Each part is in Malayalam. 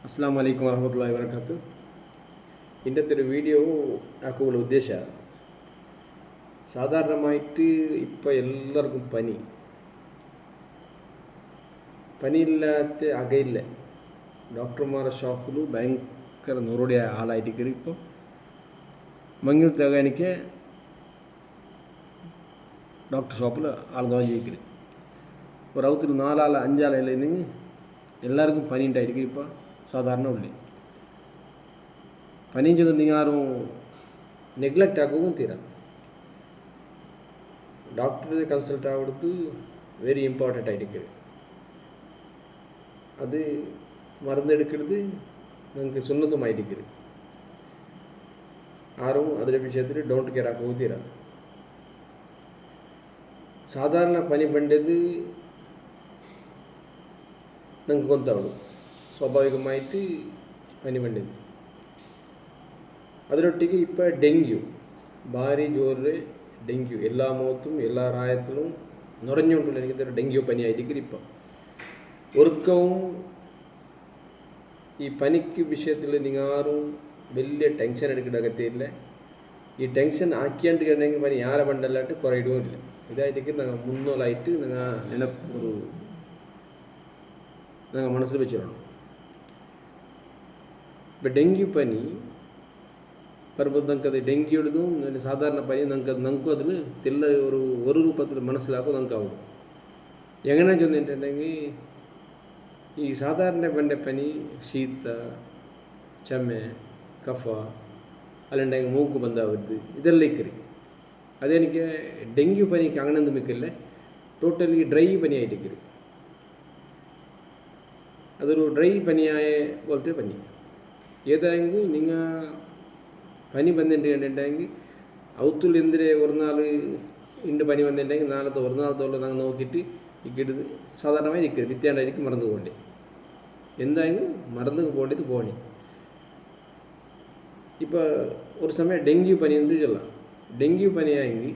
അസ്സാം വലൈക്കും വറഹ്മത്തുള്ളാഹി വബറകാതുഹു. ഇന്നത്തെ ഒരു വീഡിയോ ആക്കുള്ള ഉദ്ദേശം സാധാരണമായിട്ട് ഇപ്പോൾ എല്ലാവർക്കും പനിയില്ലാത്ത അകയില്ല. ഡോക്ടർമാരുടെ ഷോപ്പിൽ ഭയങ്കര നുറുടിയ ആളായിരിക്കും. ഇപ്പോൾ മങ്ങിൽ തേകാനിക്ക് ഡോക്ടർ ഷോപ്പിൽ ആൾ നോക്കിയിരിക്കും. ഒരു ഔത്തിൽ 4 ആൾ 5 ആളെല്ലാം എല്ലാവർക്കും പനി ഉണ്ടായിരിക്കും. ഇപ്പോൾ സാധാരണ ഉള്ളി പനിയും ചെന്ന് നിങ്ങൾ ആരും നെഗ്ലക്റ്റ് ആക്കുകയും തീരാം. ഡോക്ടറെ കൺസൾട്ട് ആവുന്നത് വെരി ഇമ്പോർട്ടൻ്റ് ആയിരിക്കും. അത് മരുന്നെടുക്കുന്നത് നിങ്ങൾക്ക് സുന്നത്തുമായിരിക്കും. ആരും അതിൻ്റെ വിഷയത്തിൽ ഡോണ്ട് കെയർ ആക്കുകയും തീരാം. സാധാരണ പനി പണ്ടത് നിങ്ങൾക്ക് ಗೊತ್ತಾവും. സ്വാഭാവികമായിട്ട് പനി പണ്ടത് അതിലൊട്ടിക്ക് ഇപ്പോൾ ഡെങ്കു ഭാരി ജോറിൽ ഡെങ്കു എല്ലാ മുഖത്തും എല്ലാ പ്രായത്തിലും നിറഞ്ഞുകൊണ്ടുള്ള എനിക്ക് ഡെങ്കു പനിയായിരിക്കും. ഇപ്പം ഒറുക്കവും ഈ പനിക്ക് വിഷയത്തിൽ നിങ്ങാറും വലിയ ടെൻഷൻ എടുക്കേണ്ട അകത്തില്ല. ഈ ടെൻഷൻ ആക്കിയാണ്ടിട്ടുണ്ടെങ്കിൽ പനി ആരെ പണ്ടല്ലാട്ട് കുറയിടുകയും ഇല്ല. ഇതായിരിക്കും നിങ്ങൾ മുന്നോലായിട്ട് നിങ്ങൾ മനസ്സിൽ വെച്ചിടണം. ഇപ്പം ഡെങ്കു പനി പറയുമ്പോൾ നമുക്കത് ഡെങ്കിയുടേതും സാധാരണ പനി നമുക്കും അതിൽ തെല്ല ഒരു രൂപത്തിൽ മനസ്സിലാക്കും നമുക്കാവും. എങ്ങനെയാണെന്ന് ചെന്നിട്ടുണ്ടെങ്കിൽ ഈ സാധാരണ പനി ശീത ചുമ കഫ അല്ലുണ്ടെങ്കിൽ മൂക്ക് ബന്ധാവരുത് ഇതെല്ലാം ഇക്കറി. അതെനിക്ക് ഡെങ്കു പനിക്ക് അങ്ങനെ ഒന്നും മിക്കില്ല. Totally dry പനിയായിരിക്കും. അതൊരു ഡ്രൈ പനിയായ പോലത്തെ പനി. ഏതായെങ്കിൽ നിങ്ങൾ പനി വന്നിട്ടുണ്ടെങ്കിൽ ഔത്തുള്ള എന്തിരെ ഒരു നാൾ ഇണ്ട് പനി വന്നിട്ടുണ്ടെങ്കിൽ നാളത്തെ ഒരു നാളത്തോളം ഞങ്ങൾ നോക്കിയിട്ട് ഇക്കിട്ട് സാധാരണമായി ഇരിക്കരുത്. വിത്യാണ്ടായിരിക്കും മറന്നു പോകണ്ടേ. എന്തായെങ്കിലും മറന്നു പോകേണ്ടത് പോകണേ. ഇപ്പോൾ ഒരു സമയം ഡെങ്കു പനി എന്ന് ചൊല്ലാം. ഡെങ്കു പനിയായെങ്കിൽ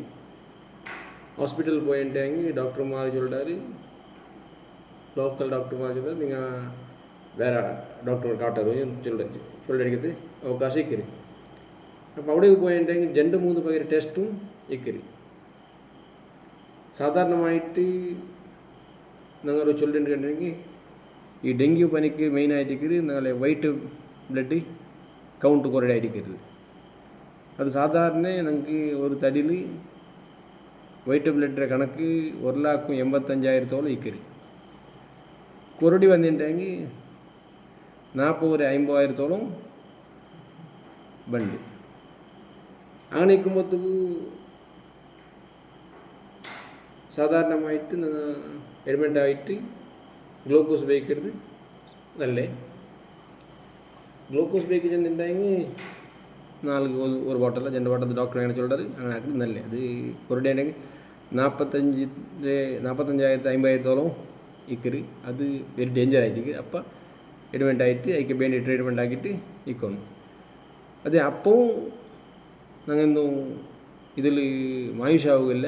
ഹോസ്പിറ്റലിൽ പോയിട്ടുണ്ടെങ്കിൽ ഡോക്ടർമാർ ചൊല്ലാറ് ലോക്കൽ ഡോക്ടർമാർ ചൊല്ലാറ് നിങ്ങൾ വേറെ ഡോക്ടർ കാട്ടുകയും ചൊല്ലടിക്കത്ത് അവകാശം ഇക്കറി. അപ്പോൾ അവിടെ പോയിട്ടുണ്ടെങ്കിൽ 2-3 പേര് ടെസ്റ്റും ഇക്കറി. സാധാരണമായിട്ട് നിങ്ങൾ ചൊല്ലിട്ടുണ്ടെങ്കിൽ ഈ ഡെങ്കു പനിക്ക് മെയിനായിട്ടിക്കറി നിങ്ങളെ വൈറ്റ് ബ്ലഡ് കൗണ്ട് കുറയായിരിക്കരുത്. അത് സാധാരണ നിങ്ങൾക്ക് ഒരു തടിയിൽ വൈറ്റ് ബ്ലഡിൻ്റെ കണക്ക് 1,85,000 ഇക്കറി. കുറടി വന്നിട്ടുണ്ടെങ്കിൽ 40,000-50,000 ബണ്ട്. അങ്ങനെ നിൽക്കുമ്പോഴത്തേക്ക് സാധാരണമായിട്ട് നിങ്ങൾ എഡ്മിറ്റായിട്ട് ഗ്ലൂക്കോസ് ഉപയോഗിക്കരുത്. നല്ലേ ഗ്ലൂക്കോസ് ഉപയോഗിച്ചിട്ടുണ്ടെങ്കിൽ 4 ഒരു ബോട്ടൽ 2 ബോട്ടൽ ഡോക്ടർ അങ്ങനെ ചൊല്ലാറ്. അങ്ങനെ ആക്കി നല്ലേ. അത് കുറടി ഉണ്ടെങ്കിൽ 45,000-50,000 ഇക്കറി. അത് വെരി ഡേഞ്ചർ ആയിരിക്കും. അപ്പം എഡ്മിറ്റായിട്ട് അതിക്ക് വേണ്ടി ട്രീറ്റ്മെൻ്റ് ആക്കിയിട്ട് ഇക്കണം. അത് അപ്പവും ഞങ്ങൾ ഇതിൽ മായുഷാവുകയില്ല.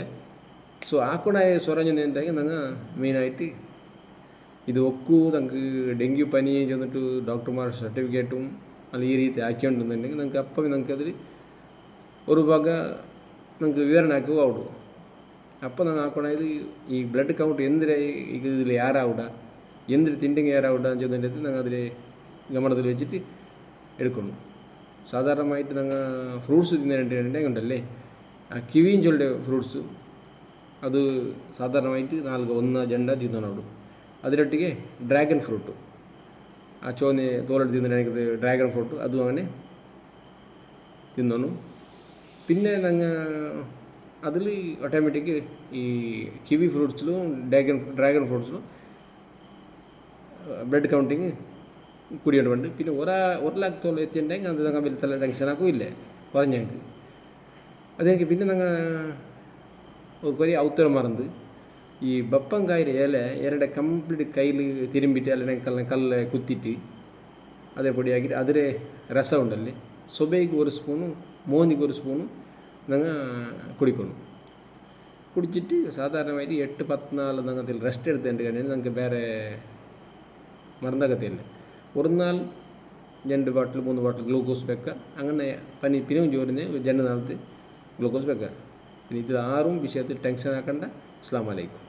സോ ആക്കണായ സ്വരഞ്ഞിട്ടുണ്ടെങ്കിൽ ഞങ്ങൾ മെയിനായിട്ട് ഇത് ഒക്കൂ നമുക്ക് ഡെങ്കു പനി ചെന്നിട്ട് ഡോക്ടർമാർ സർട്ടിഫിക്കറ്റും അല്ല ഈ രീതി ആക്കിയിട്ടുണ്ടെന്നുണ്ടെങ്കിൽ നമുക്ക് അപ്പം നമുക്കതിൽ ഒരു വക നമുക്ക് വിവരണമാക്കുക ആവുള്ളൂ. അപ്പം ഞങ്ങൾ ആക്കണത് ഈ ബ്ലഡ് കൗണ്ട് എന്തിനായി ഇതിൽ യാറാവിട എന്തിന് തിണ്ടെങ്കിൽ യാറാവിട ചെന്നിട്ട് ഞങ്ങൾ അതിൽ ഗമനത്തിൽ വെച്ചിട്ട് എടുക്കണം. സാധാരണമായിട്ട് ഞങ്ങൾ ഫ്രൂട്ട്സ് തിന്നിട്ടുണ്ടെങ്കിൽ ഉണ്ടല്ലേ ആ കിവിയും ചൊല്ലിയ ഫ്രൂട്ട്സ് അത് സാധാരണമായിട്ട് 1 തിന്നോളൂ. അതിലൊട്ടിಗೆ ഡ്രാഗൺ ഫ്രൂട്ട് ആ ചോന്ന് തോലെടുത്ത് തിന്നിട്ടുണ്ടെങ്കിൽ ഡ്രാഗൺ ഫ്രൂട്ട് അതും അങ്ങനെ തിന്നോണം. പിന്നെ ഞങ്ങൾ അതിൽ ഓട്ടോമാറ്റിക് ഈ കിവി ഫ്രൂട്ട്സിലും ഡ്രാഗൺ ഫ്രൂട്ട്സിലും ബ്ലഡ് കൗണ്ടിങ് കൂടിയുണ്ട്. പിന്നെ 1,00,000 എത്തിയിട്ടുണ്ടെങ്കിൽ അത് ഞങ്ങൾ വലിയ ടെൻഷനാക്കും ഇല്ലേ കുറഞ്ഞെങ്കിൽ. അതെനിക്ക് പിന്നെ ഞങ്ങൾ ഒരു കുറേ ഔത്തരം മറന്ന് ഈ ബപ്പങ്കായ ഇല കംപ്ലീറ്റ് കയ്യിൽ തിരുമ്പിയിട്ട് അല്ലെങ്കിൽ കല്ല് കുത്തിയിട്ട് അതേ പൊടിയാക്കിയിട്ട് അതിൽ രസം ഉണ്ടല്ലേ സുബൈക്ക് 1 സ്പൂണും മോനിക്ക് 1 സ്പൂണും ഞങ്ങൾ കുടിക്കണം. കുടിച്ചിട്ട് സാധാരണമായിട്ട് 8-10 നാൾ ഞങ്ങൾ അതിൽ റെസ്റ്റ് എടുത്തേണ്ട കഴിഞ്ഞാൽ ഞങ്ങൾക്ക് വേറെ മരുന്നകത്തില്ല. ഒരു നാൾ 2 ಬಾಟ್ಲ್ 3 ಬಾಟ್ಲ್ ಗ್ಲೂಕೋಸ್ ಬೇಕಾ അങ്ങനെ പനി പിന്നെയും ചോറിന് 2 നാളത്തെ ഗ്ലൂക്കോസ് വെക്കുക. പിന്നെ ഇത് ആറും വിഷയത്തിൽ ടെൻഷൻ ആക്കണ്ട. അസ്സലാമു അലൈക്കും.